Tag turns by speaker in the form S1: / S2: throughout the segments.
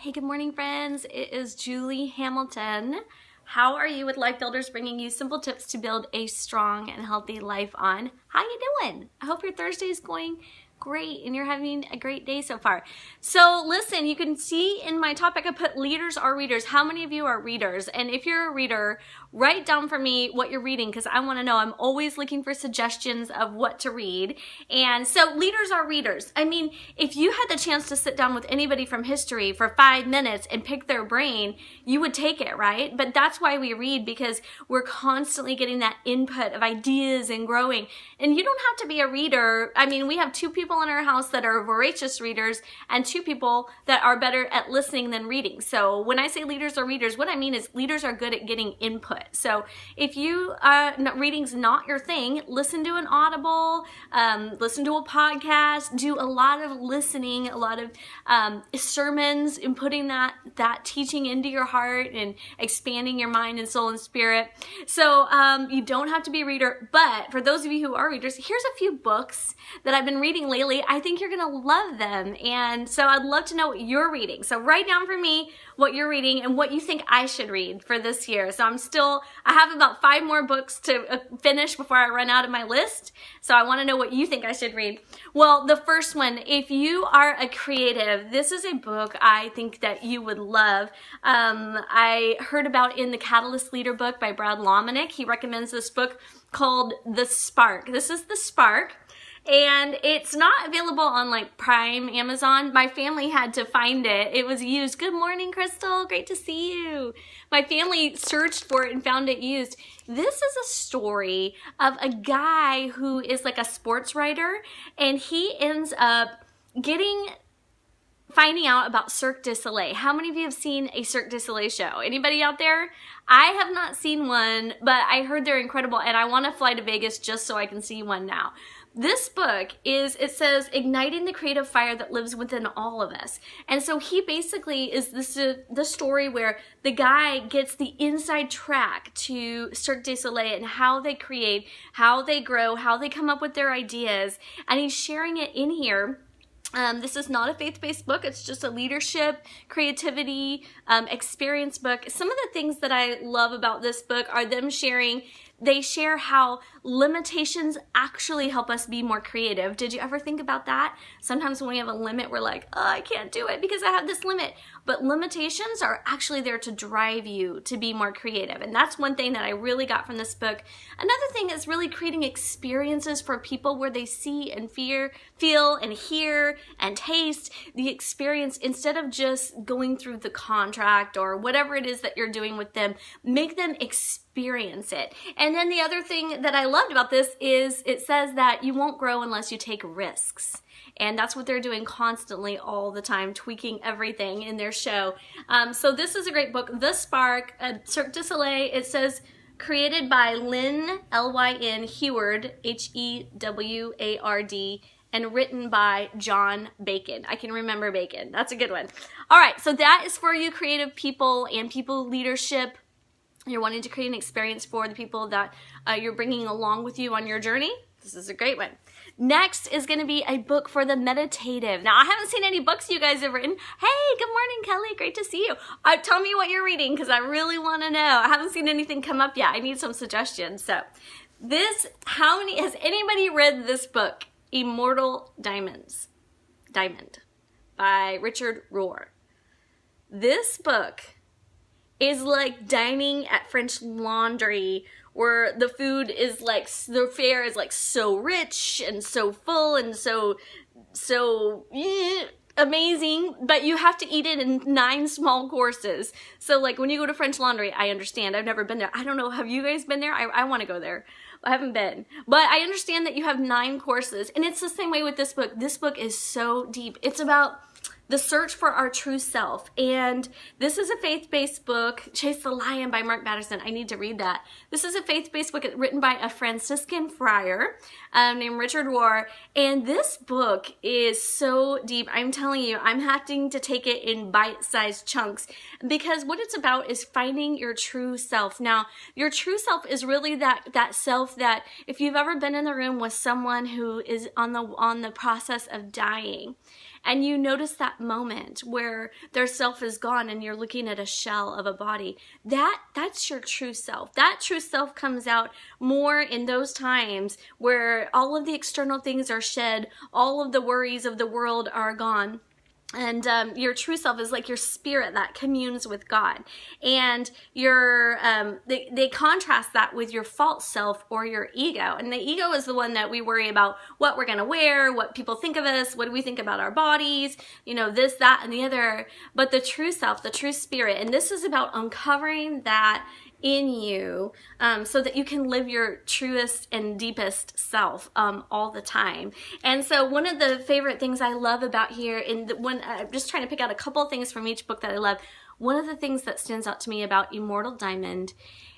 S1: Hey, good morning, friends. It is Julie Hamilton. How are you with Life Builders, bringing you simple tips to build a strong and healthy life on? How you doing? I hope your Thursday is going great and you're having a great day so far. So listen, you can see in my topic I put leaders are readers. How many of you are readers? And if you're a reader, write down for me what you're reading because I want to know. I'm always looking for suggestions of what to read. And so leaders are readers. I mean, if you had the chance to sit down with anybody from history for 5 minutes and pick their brain, you would take it, right? But that's why we read, because we're constantly getting that input of ideas and growing. And you don't have to be a reader. I mean, we have 2 people in our house that are voracious readers and 2 people that are better at listening than reading. So when I say leaders are readers, what I mean is leaders are good at getting input. So if you reading's not your thing, listen to an Audible, listen to a podcast, do a lot of listening, a lot of sermons, and putting that teaching into your heart and expanding your mind and soul and spirit. So you don't have to be a reader, but for those of you who are readers, here's a few books that I've been reading lately. I think you're gonna love them, and so I'd love to know what you're reading. So write down for me what you're reading and what you think I should read for this year. So I have about 5 more books to finish before I run out of my list. So I want to know what you think I should read. Well, the first one, if you are a creative, this is a book I think that you would love. I heard about in the Catalyst Leader book by Brad Lomenick. He recommends this book called The Spark. This is The Spark. And it's not available on like Prime, Amazon. My family had to find it. It was used. Good morning, Crystal. Great to see you. My family searched for it and found it used. This is a story of a guy who is like a sports writer, and he ends up finding out about Cirque du Soleil. How many of you have seen a Cirque du Soleil show? Anybody out there? I have not seen one, but I heard they're incredible, and I want to fly to Vegas just so I can see one now. This book it says, igniting the creative fire that lives within all of us. And so he basically is the story where the guy gets the inside track to Cirque du Soleil and how they create, how they grow, how they come up with their ideas. And he's sharing it in here. This is not a faith-based book. It's just a leadership, creativity, experience book. Some of the things that I love about this book are them sharing. They share how limitations actually help us be more creative. Did you ever think about that? Sometimes when we have a limit, we're like, oh, I can't do it because I have this limit. But limitations are actually there to drive you to be more creative. And that's one thing that I really got from this book. Another thing is really creating experiences for people where they see and feel and hear and taste the experience instead of just going through the contract or whatever it is that you're doing with them. Make them experience it. And then the other thing that I loved about this is it says that you won't grow unless you take risks. And that's what they're doing constantly all the time, tweaking everything in their show. So this is a great book, The Spark, Cirque du Soleil. It says created by Lynn, L-Y-N, Heward, H-E-W-A-R-D, and written by John Bacon. I can remember Bacon. That's a good one. All right, so that is for you creative people and people leadership. You're wanting to create an experience for the people that you're bringing along with you on your journey. This is a great one. Next is going to be a book for the meditative. Now, I haven't seen any books you guys have written. Hey, good morning, Kelly. Great to see you. Tell me what you're reading because I really want to know. I haven't seen anything come up yet. I need some suggestions. So has anybody read this book, Immortal Diamond, by Richard Rohr? This book is like dining at French Laundry, where the food is like, the fare is like so rich and so full and so amazing, but you have to eat it in 9 small courses. So like when you go to French Laundry, I understand. I've never been there. I don't know. Have you guys been there? I want to go there. I haven't been. But I understand that you have 9 courses. And it's the same way with this book. This book is so deep. It's about the search for our true self. And this is a faith-based book, Chase the Lion by Mark Batterson. I need to read that. This is a faith-based book written by a Franciscan friar named Richard Rohr. And this book is so deep. I'm telling you, I'm having to take it in bite-sized chunks because what it's about is finding your true self. Now, your true self is really that self that if you've ever been in the room with someone who is on the process of dying, and you notice that moment where their self is gone and you're looking at a shell of a body, that's your true self. That true self comes out more in those times where all of the external things are shed, all of the worries of the world are gone. And your true self is like your spirit that communes with God. And they contrast that with your false self or your ego. And the ego is the one that we worry about what we're going to wear, what people think of us, what do we think about our bodies, this, that, and the other. But the true self, the true spirit, and this is about uncovering that in you so that you can live your truest and deepest self all the time. And so one of the favorite things I love about here, I'm just trying to pick out a couple of things from each book that I love. One of the things that stands out to me about Immortal Diamond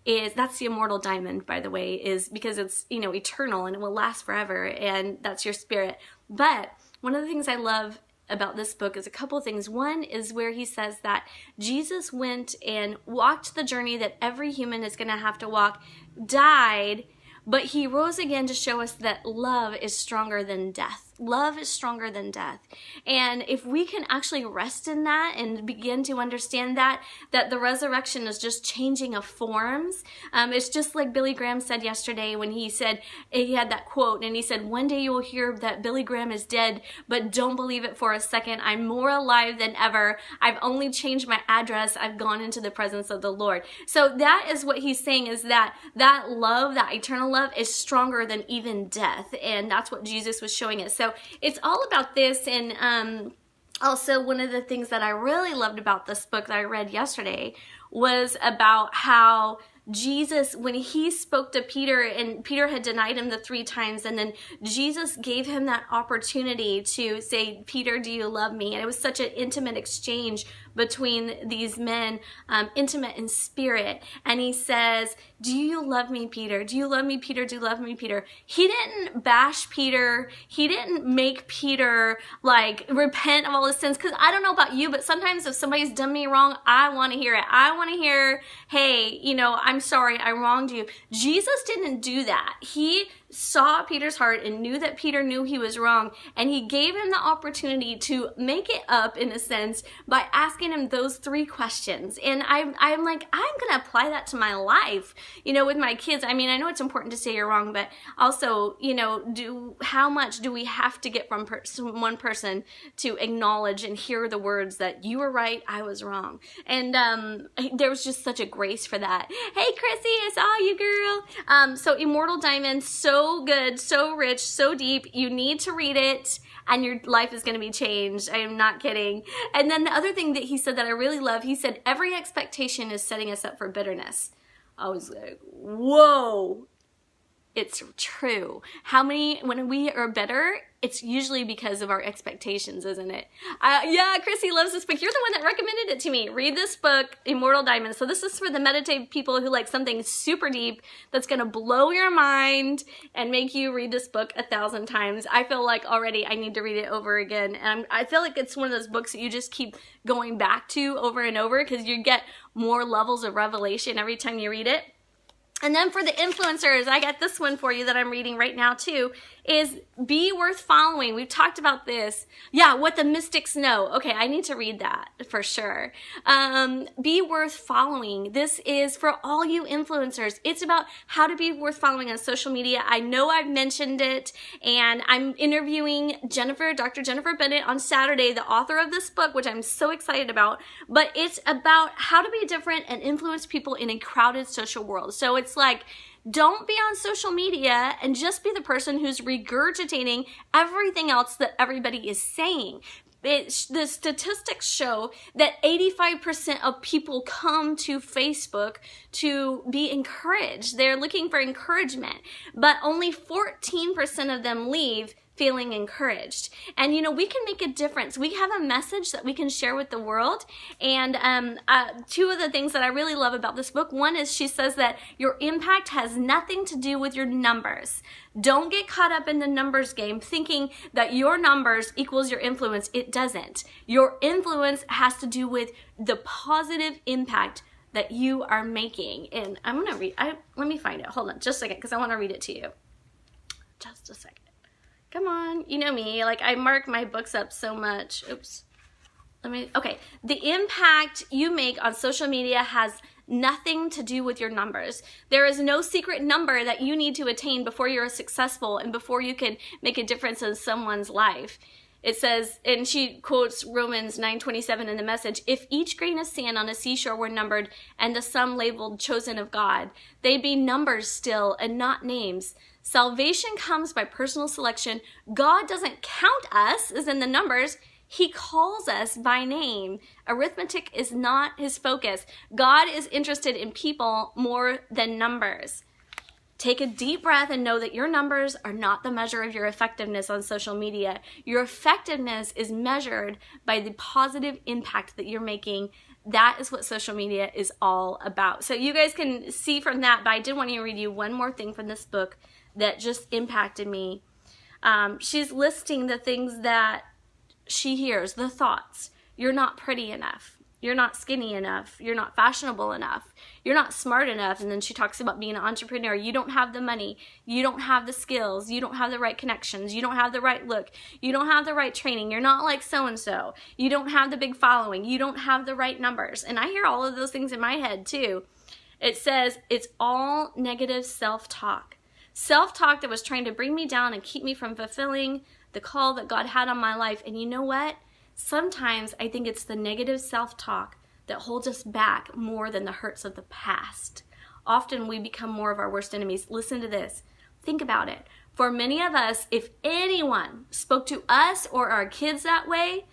S1: that's the immortal diamond, by the way, is because it's, eternal and it will last forever, and that's your spirit. But one of the things I love about this book is a couple of things. One is where he says that Jesus went and walked the journey that every human is going to have to walk, died, but he rose again to show us that love is stronger than death. Love is stronger than death. And if we can actually rest in that and begin to understand that the resurrection is just changing of forms. It's just like Billy Graham said yesterday when he had that quote, and he said, one day you will hear that Billy Graham is dead, but don't believe it for a second. I'm more alive than ever. I've only changed my address. I've gone into the presence of the Lord. So that is what he's saying, is that love, that eternal love, is stronger than even death. And that's what Jesus was showing us. So it's all about this. And also one of the things that I really loved about this book that I read yesterday was about how Jesus, when he spoke to Peter, and Peter had denied him the 3 times, and then Jesus gave him that opportunity to say, Peter, do you love me? And it was such an intimate exchange between these men, intimate in spirit. And he says, do you love me, Peter? Do you love me, Peter? Do you love me, Peter? He didn't bash Peter. He didn't make Peter repent of all his sins. Because I don't know about you, but sometimes if somebody's done me wrong, I want to hear it. I want to hear, hey, I'm sorry, I wronged you. Jesus didn't do that. He saw Peter's heart and knew that Peter knew he was wrong, and he gave him the opportunity to make it up, in a sense, by asking him those 3 questions. And I'm like, I'm gonna apply that to my life, with my kids. I mean, I know it's important to say you're wrong, but also, how much do we have to get from one person to acknowledge and hear the words that you were right, I was wrong? And there was just such a grace for that. Hey, Chrissy, I saw you, girl. So Immortal Diamond, so good, so rich, so deep. You need to read it, and your life is going to be changed. I am not kidding. And then the other thing that he said that I really love, he said, every expectation is setting us up for bitterness. I was like, whoa. It's true. When we are bitter, it's usually because of our expectations, isn't it? Yeah, Chrissy loves this book. You're the one that recommended it to me. Read this book, Immortal Diamond. So this is for the meditative people who like something super deep that's going to blow your mind and make you read this book 1,000 times. I feel like already I need to read it over again. And I feel like it's one of those books that you just keep going back to over and over because you get more levels of revelation every time you read it. And then for the influencers, I got this one for you that I'm reading right now too, is Be Worth Following. We've talked about this. Yeah, What the Mystics Know. Okay, I need to read that for sure. Be Worth Following. This is for all you influencers. It's about how to be worth following on social media. I know I've mentioned it, and I'm interviewing Dr. Jennifer Bennett on Saturday, the author of this book, which I'm so excited about. But it's about how to be different and influence people in a crowded social world. So it's like, don't be on social media and just be the person who's regurgitating everything else that everybody is saying. The statistics show that 85% of people come to Facebook to be encouraged. They're looking for encouragement, but only 14% of them leave feeling encouraged. And we can make a difference. We have a message that we can share with the world. And 2 of the things that I really love about this book, one is she says that your impact has nothing to do with your numbers. Don't get caught up in the numbers game thinking that your numbers equals your influence. It doesn't. Your influence has to do with the positive impact that you are making. And I'm going to read, let me find it. Hold on just a second, because I want to read it to you. Just a second. Come on. You know me, like I mark my books up so much. Oops. Okay. The impact you make on social media has nothing to do with your numbers. There is no secret number that you need to attain before you're successful and before you can make a difference in someone's life. It says, and she quotes Romans 9:27 in the Message, if each grain of sand on a seashore were numbered and the sum labeled chosen of God, they'd be numbers still and not names. Salvation comes by personal selection. God doesn't count us as in the numbers. He calls us by name. Arithmetic is not his focus. God is interested in people more than numbers. Take a deep breath and know that your numbers are not the measure of your effectiveness on social media. Your effectiveness is measured by the positive impact that you're making. That is what social media is all about. So you guys can see from that, but I did want to read you one more thing from this book that just impacted me. She's listing the things that she hears, the thoughts. You're not pretty enough. You're not skinny enough. You're not fashionable enough. You're not smart enough. And then she talks about being an entrepreneur. You don't have the money. You don't have the skills. You don't have the right connections. You don't have the right look. You don't have the right training. You're not like so-and-so. You don't have the big following. You don't have the right numbers. And I hear all of those things in my head too. It says it's all negative self-talk. Self-talk that was trying to bring me down and keep me from fulfilling the call that God had on my life. And you know what? Sometimes I think it's the negative self-talk that holds us back more than the hurts of the past. Often we become more of our worst enemies. Listen to this. Think about it. For many of us, if anyone spoke to us or our kids that way,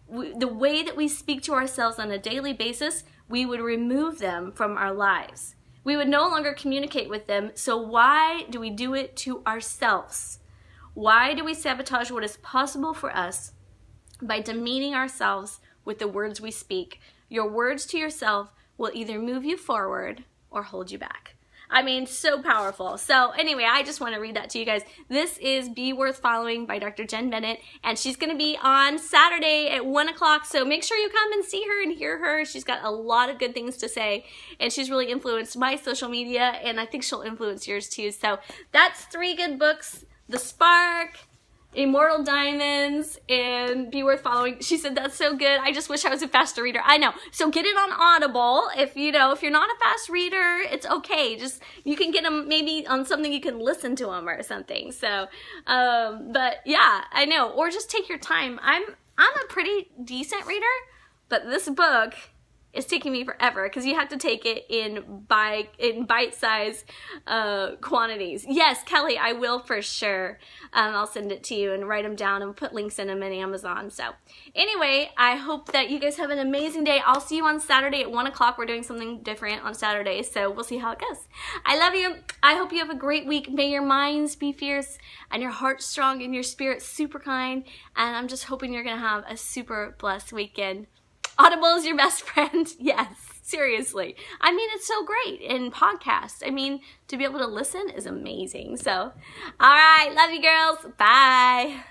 S1: the way that we speak to ourselves on a daily basis, we would remove them from our lives. We would no longer communicate with them. So why do we do it to ourselves? Why do we sabotage what is possible for us by demeaning ourselves with the words we speak? Your words to yourself will either move you forward or hold you back. I mean, so powerful. So anyway, I just want to read that to you guys. This is Be Worth Following by Dr. Jen Bennett, and she's going to be on Saturday at 1 o'clock. So make sure you come and see her and hear her. She's got a lot of good things to say, and she's really influenced my social media, and I think she'll influence yours too. So that's 3 good books: The Spark, Immortal Diamonds, and Be Worth Following. She said that's so good. I just wish I was a faster reader. I know. So get it on Audible. If you're not a fast reader, it's okay. Just you can get them maybe on something you can listen to them or something. So, but yeah, I know. Or just take your time. I'm a pretty decent reader, but this book is taking me forever because you have to take it in bite-sized quantities. Yes, Kelly, I will for sure. I'll send it to you and write them down and put links in them in Amazon. So anyway, I hope that you guys have an amazing day. I'll see you on Saturday at 1 o'clock. We're doing something different on Saturday, so we'll see how it goes. I love you. I hope you have a great week. May your minds be fierce and your heart strong and your spirit super kind. And I'm just hoping you're going to have a super blessed weekend. Audible is your best friend. Yes, seriously. I mean, it's so great in podcasts. I mean, to be able to listen is amazing. So, all right. Love you, girls. Bye.